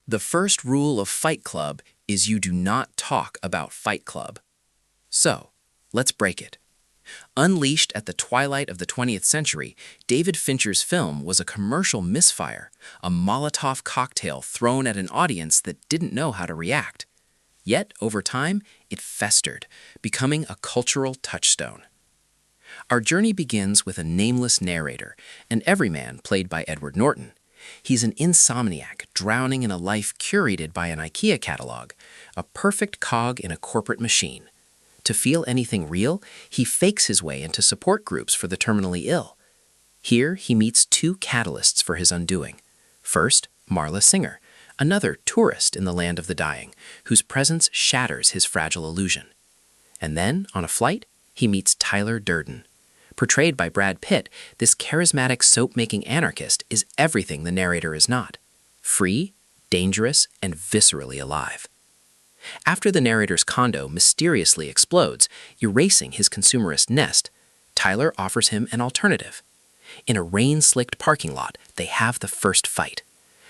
The first rule of Fight Club is you do not talk about Fight Club. So, let's break it. Unleashed at the twilight of the 20th century, David Fincher's film was a commercial misfire, a Molotov cocktail thrown at an audience that didn't know how to react. Yet, over time, it festered, becoming a cultural touchstone. Our journey begins with a nameless narrator, an everyman played by Edward Norton. He's an insomniac, drowning in a life curated by an IKEA catalog, a perfect cog in a corporate machine. To feel anything real, he fakes his way into support groups for the terminally ill. Here, he meets two catalysts for his undoing. First, Marla Singer, another tourist in the land of the dying, whose presence shatters his fragile illusion. And then, on a flight, he meets Tyler Durden. Portrayed by Brad Pitt, this charismatic soap-making anarchist is everything the narrator is not: free, dangerous, and viscerally alive. After the narrator's condo mysteriously explodes, erasing his consumerist nest, Tyler offers him an alternative. In a rain-slicked parking lot, they have the first fight.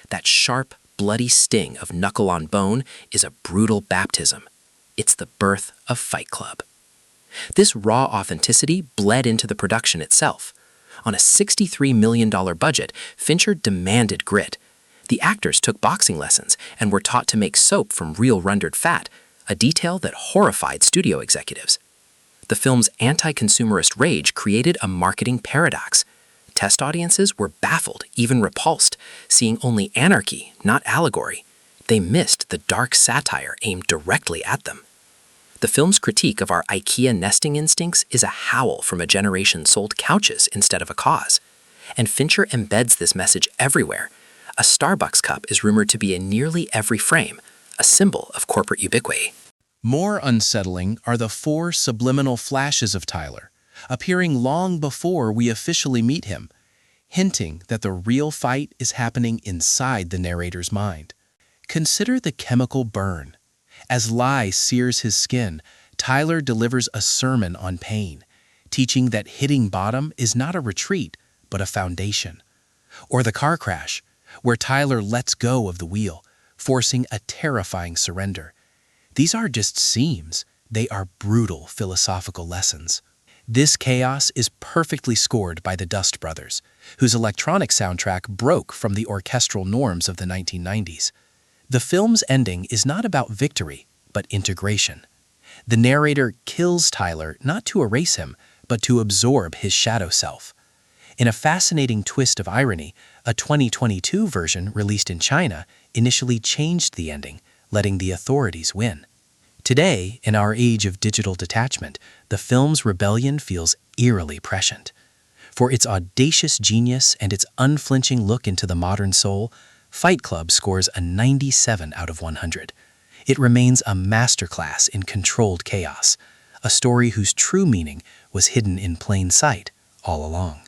That sharp, bloody sting of knuckle on bone is a brutal baptism. It's the birth of Fight Club. This raw authenticity bled into the production itself. On a $63 million budget, Fincher demanded grit. The actors took boxing lessons and were taught to make soap from real rendered fat, a detail that horrified studio executives. The film's anti-consumerist rage created a marketing paradox. Test audiences were baffled, even repulsed, seeing only anarchy, not allegory. They missed the dark satire aimed directly at them. The film's critique of our IKEA nesting instincts is a howl from a generation sold couches instead of a cause. And Fincher embeds this message everywhere. A Starbucks cup is rumored to be in nearly every frame, a symbol of corporate ubiquity. More unsettling are the 4 subliminal flashes of Tyler, appearing long before we officially meet him, hinting that the real fight is happening inside the narrator's mind. Consider the chemical burn. As lye sears his skin, Tyler delivers a sermon on pain, teaching that hitting bottom is not a retreat, but a foundation. Or the car crash, where Tyler lets go of the wheel, forcing a terrifying surrender. These are just seams, they are brutal philosophical lessons. This chaos is perfectly scored by the Dust Brothers, whose electronic soundtrack broke from the orchestral norms of the 1990s. The film's ending is not about victory, but integration. The narrator kills Tyler not to erase him, but to absorb his shadow self. In a fascinating twist of irony, a 2022 version released in China initially changed the ending, letting the authorities win. Today, in our age of digital detachment, the film's rebellion feels eerily prescient. For its audacious genius and its unflinching look into the modern soul, Fight Club scores a 97 out of 100. It remains a masterclass in controlled chaos, a story whose true meaning was hidden in plain sight all along.